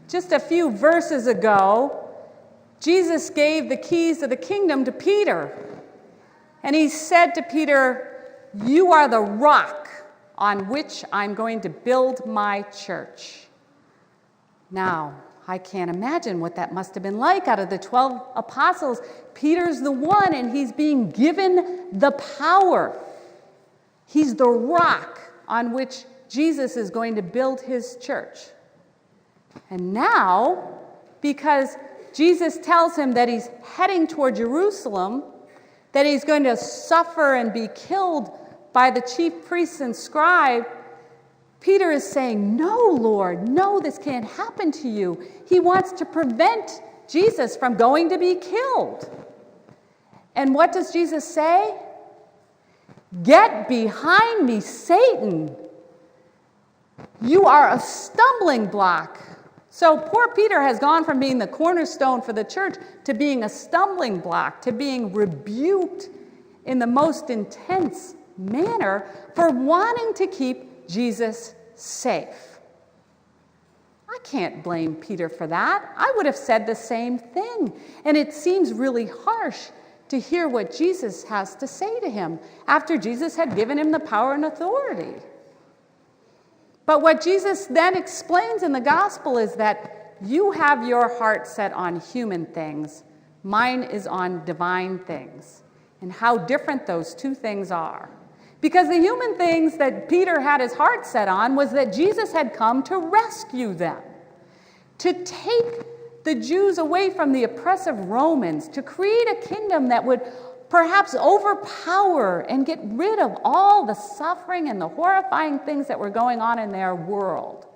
Just a few verses ago, Jesus gave the keys of the kingdom to Peter. And he said to Peter, "You are the rock on which I'm going to build my church." Now, I can't imagine what that must have been like. Out of the 12 apostles, Peter's the one, and he's being given the power. He's the rock on which Jesus is going to build his church. And now, because Jesus tells him that he's heading toward Jerusalem, that he's going to suffer and be killed by the chief priests and scribe, Peter is saying, "No, Lord, no, this can't happen to you." He wants to prevent Jesus from going to be killed. And what does Jesus say? "Get behind me, Satan. You are a stumbling block." So poor Peter has gone from being the cornerstone for the church to being a stumbling block, to being rebuked in the most intense manner for wanting to keep Jesus safe. I can't blame Peter for that. I would have said the same thing. And it seems really harsh to hear what Jesus has to say to him after Jesus had given him the power and authority. But what Jesus then explains in the gospel is that you have your heart set on human things. Mine is on divine things. And how different those two things are. Because the human things that Peter had his heart set on was that Jesus had come to rescue them, to take the Jews away from the oppressive Romans, to create a kingdom that would perhaps overpower and get rid of all the suffering and the horrifying things that were going on in their world,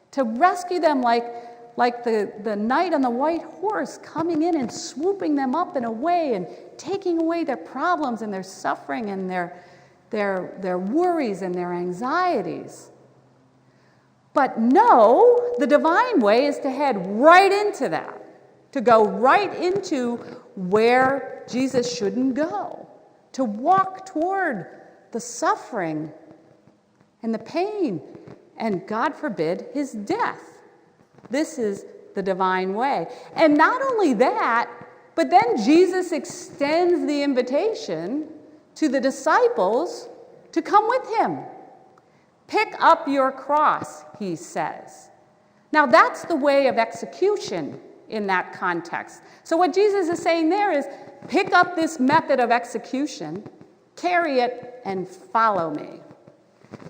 to rescue them like the knight on the white horse coming in and swooping them up and away and taking away their problems and their suffering and their worries and their anxieties. But no, the divine way is to head right into that, to go right into where Jesus shouldn't go, to walk toward the suffering and the pain, and God forbid, his death. This is the divine way. And not only that, but then Jesus extends the invitation to the disciples to come with him. Pick up your cross, he says. Now that's the way of execution in that context. So what Jesus is saying there is, pick up this method of execution, carry it, and follow me.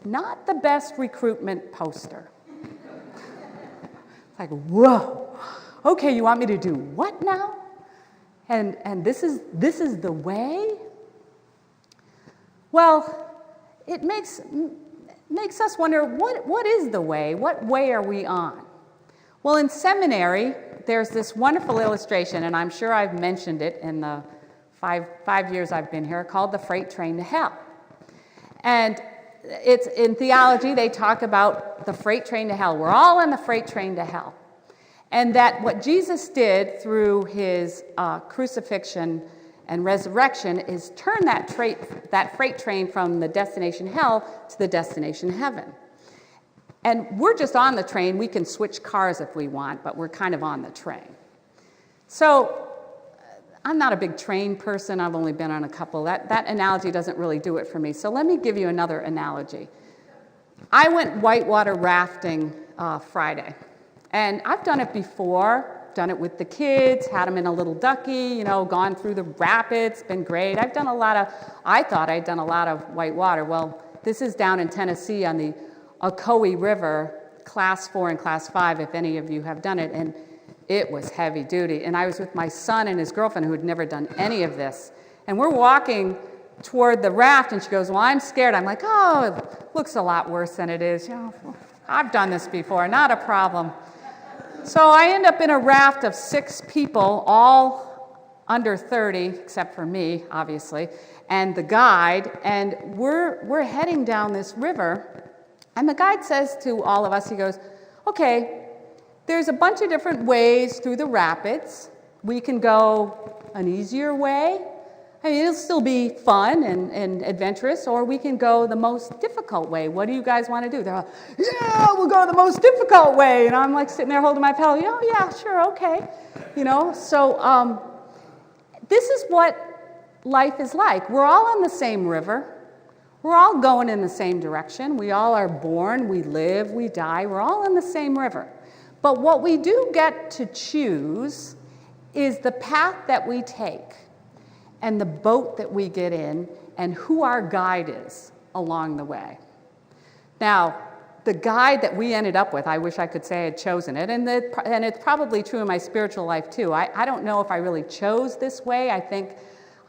Not the best recruitment poster. It's like, whoa, okay, you want me to do what now? And this is the way? Well, it makes us wonder, what is the way? What way are we on? Well, in seminary, there's this wonderful illustration, and I'm sure I've mentioned it in the five years I've been here, called the freight train to hell. And it's in theology, they talk about the freight train to hell. We're all on the freight train to hell. And that what Jesus did through his crucifixion and resurrection is turn that freight train from the destination hell to the destination heaven. And we're just on the train. We can switch cars if we want, but we're kind of on the train. So I'm not a big train person. I've only been on a couple. That analogy doesn't really do it for me. So let me give you another analogy. I went whitewater rafting Friday. And I've done it before, done it with the kids, had them in a little ducky, gone through the rapids, been great. I thought I'd done a lot of whitewater. Well, this is down in Tennessee on the Ocoee River, class 4 and class 5, if any of you have done it, and it was heavy duty. And I was with my son and his girlfriend who had never done any of this. And we're walking toward the raft, and she goes, "Well, I'm scared." I'm like, "Oh, it looks a lot worse than it is. I've done this before, not a problem." So I end up in a raft of 6 people, all under 30, except for me, obviously, and the guide, and we're heading down this river. And the guide says to all of us, he goes, "Okay, there's a bunch of different ways through the rapids. We can go an easier way, I mean, it'll still be fun and adventurous, or we can go the most difficult way. What do you guys want to do? They're like, yeah, we'll go the most difficult way. And I'm like sitting there holding my paddle. Oh, yeah, sure, okay. So this is what life is like. We're all on the same river. We're all going in the same direction. We all are born, we live, we die. We're all in the same river. But what we do get to choose is the path that we take, and the boat that we get in, and who our guide is along the way. Now, the guide that we ended up with, I wish I could say I had chosen it, and it's probably true in my spiritual life too. I don't know if I really chose this way. I think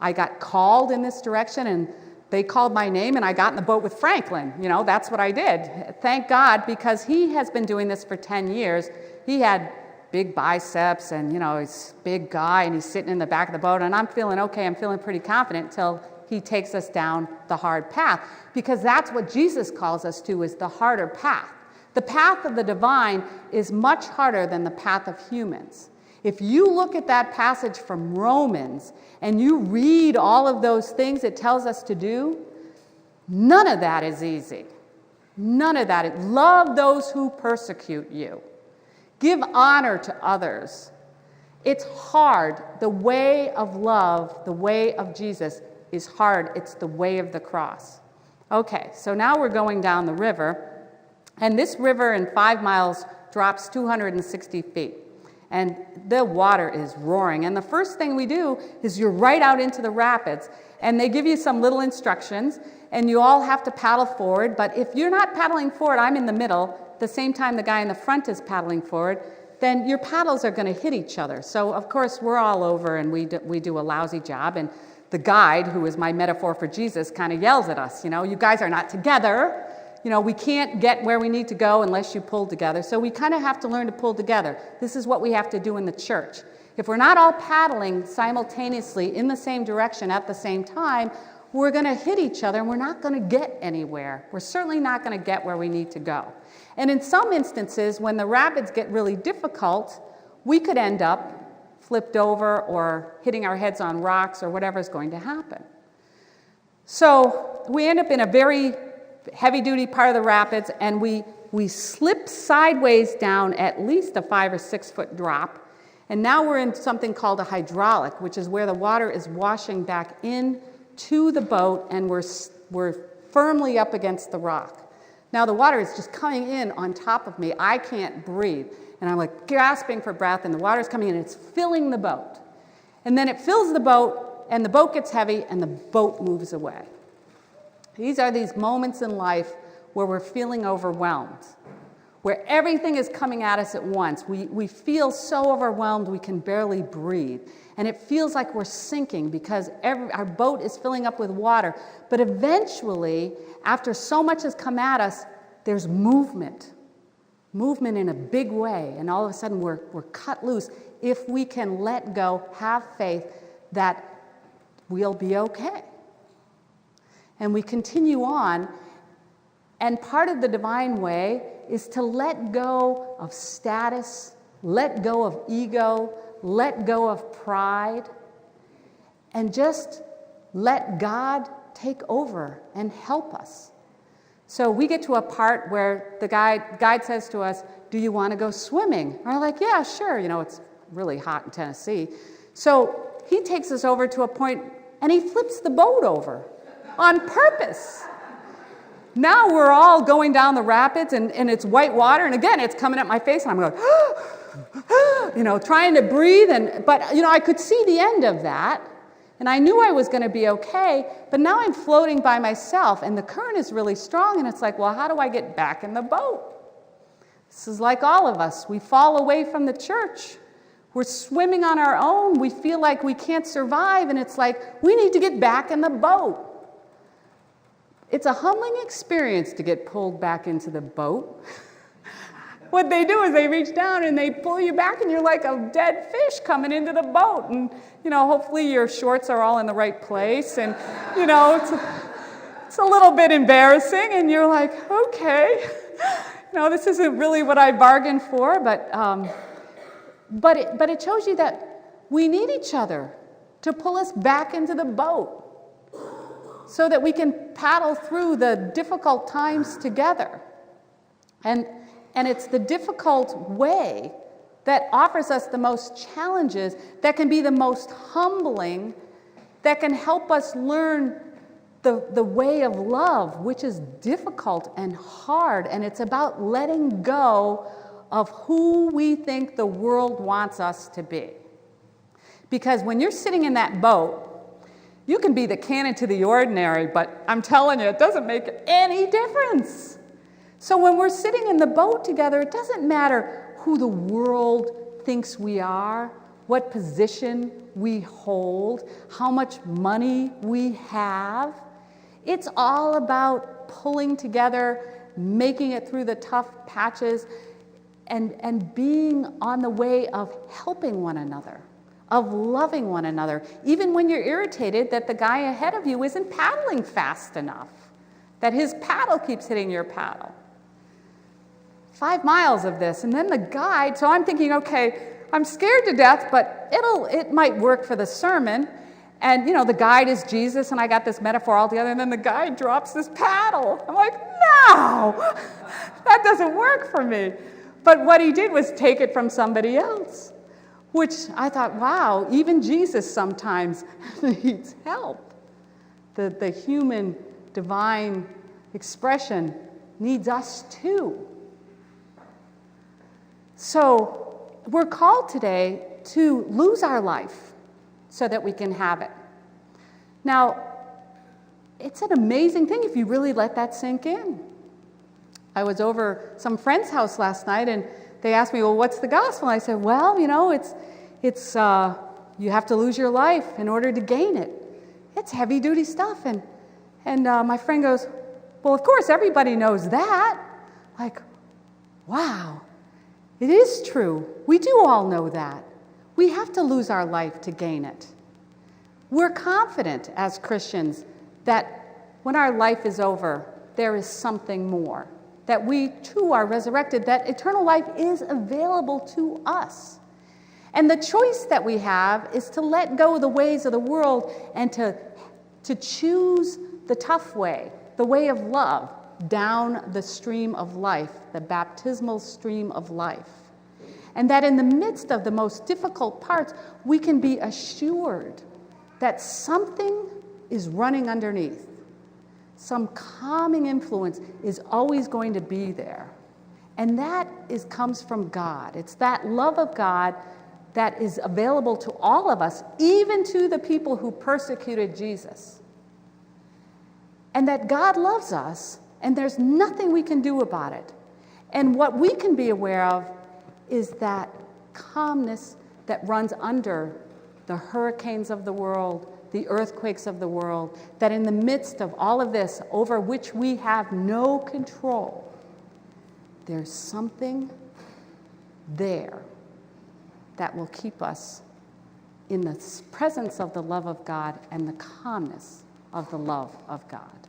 I got called in this direction, and they called my name, and I got in the boat with Franklin. That's what I did. Thank God, because he has been doing this for 10 years. He had big biceps, and he's a big guy, and he's sitting in the back of the boat, and I'm feeling okay, I'm feeling pretty confident until he takes us down the hard path, because that's what Jesus calls us to, is the harder path. The path of the divine is much harder than the path of humans. If you look at that passage from Romans and you read all of those things it tells us to do, none of that is easy. None of that. Love those who persecute you. Give honor to others. It's hard. The way of love, the way of Jesus, is hard. It's the way of the cross. Okay, so now we're going down the river, and this river in 5 miles drops 260 feet, and the water is roaring. And the first thing we do is you're right out into the rapids, and they give you some little instructions, and you all have to paddle forward. But if you're not paddling forward, I'm in the middle, the same time the guy in the front is paddling forward, then your paddles are going to hit each other. So, of course, we're all over, and we do a lousy job. And the guide, who is my metaphor for Jesus, kind of yells at us, you guys are not together. We can't get where we need to go unless you pull together. So we kind of have to learn to pull together. This is what we have to do in the church. If we're not all paddling simultaneously in the same direction at the same time, we're going to hit each other, and we're not going to get anywhere. We're certainly not going to get where we need to go. And in some instances, when the rapids get really difficult, we could end up flipped over or hitting our heads on rocks or whatever is going to happen. So we end up in a very heavy-duty part of the rapids, and we slip sideways down at least a 5 or 6 foot drop. And now we're in something called a hydraulic, which is where the water is washing back in to the boat, and we're firmly up against the rock. Now the water is just coming in on top of me. I can't breathe. And I'm like gasping for breath, and the water's coming in, and it's filling the boat. And then it fills the boat, and the boat gets heavy, and the boat moves away. These are these moments in life where we're feeling overwhelmed, where everything is coming at us at once. We feel so overwhelmed we can barely breathe. And it feels like we're sinking because our boat is filling up with water. But eventually, after so much has come at us, there's movement in a big way. And all of a sudden, we're cut loose. If we can let go, have faith that we'll be okay. And we continue on. And part of the divine way is to let go of status, let go of ego, let go of pride, and just let God take over and help us. So we get to a part where the guide says to us, do you want to go swimming? And we're like, yeah, sure. It's really hot in Tennessee. So he takes us over to a point, and he flips the boat over on purpose. Now we're all going down the rapids, and it's white water, and again, it's coming at my face, and I'm going, trying to breathe, but I could see the end of that, and I knew I was going to be okay, but now I'm floating by myself, and the current is really strong, and it's like, well, how do I get back in the boat? This is like all of us. We fall away from the church. We're swimming on our own. We feel like we can't survive, and it's like, we need to get back in the boat. It's a humbling experience to get pulled back into the boat. What they do is they reach down and they pull you back, and you're like a dead fish coming into the boat. And, hopefully your shorts are all in the right place. And, it's a little bit embarrassing. And you're like, okay, this isn't really what I bargained for. But it shows you that we need each other. to pull us back into the boat so that we can paddle through the difficult times together. And it's the difficult way that offers us the most challenges, that can be the most humbling, that can help us learn the way of love, which is difficult and hard, and it's about letting go of who we think the world wants us to be. Because when you're sitting in that boat, you can be the canon to the ordinary, but I'm telling you, it doesn't make any difference. So when we're sitting in the boat together, it doesn't matter who the world thinks we are, what position we hold, how much money we have. It's all about pulling together, making it through the tough patches, and being on the way of helping one another, of loving one another, even when you're irritated that the guy ahead of you isn't paddling fast enough, that his paddle keeps hitting your paddle. 5 miles of this, and then the guide, so I'm thinking, okay, I'm scared to death, but it might work for the sermon. And, the guide is Jesus, and I got this metaphor all together, and then the guide drops this paddle. I'm like, no, that doesn't work for me. But what he did was take it from somebody else, which I thought, wow, even Jesus sometimes needs help. The human divine expression needs us too. So we're called today to lose our life so that we can have it. Now, it's an amazing thing if you really let that sink in. I was over some friend's house last night, and they asked me, well, what's the gospel? And I said, well, it's you have to lose your life in order to gain it. It's heavy-duty stuff. And my friend goes, well, of course, everybody knows that. Like, wow, it is true. We do all know that. We have to lose our life to gain it. We're confident as Christians that when our life is over, there is something more, that we too are resurrected, that eternal life is available to us. And the choice that we have is to let go of the ways of the world and to choose the tough way, the way of love, down the stream of life, the baptismal stream of life. And that in the midst of the most difficult parts, we can be assured that something is running underneath. Some calming influence is always going to be there. And that comes from God. It's that love of God that is available to all of us, even to the people who persecuted Jesus. And that God loves us, and there's nothing we can do about it. And what we can be aware of is that calmness that runs under the hurricanes of the world, the earthquakes of the world, that in the midst of all of this, over which we have no control, there's something there that will keep us in the presence of the love of God and the calmness of the love of God.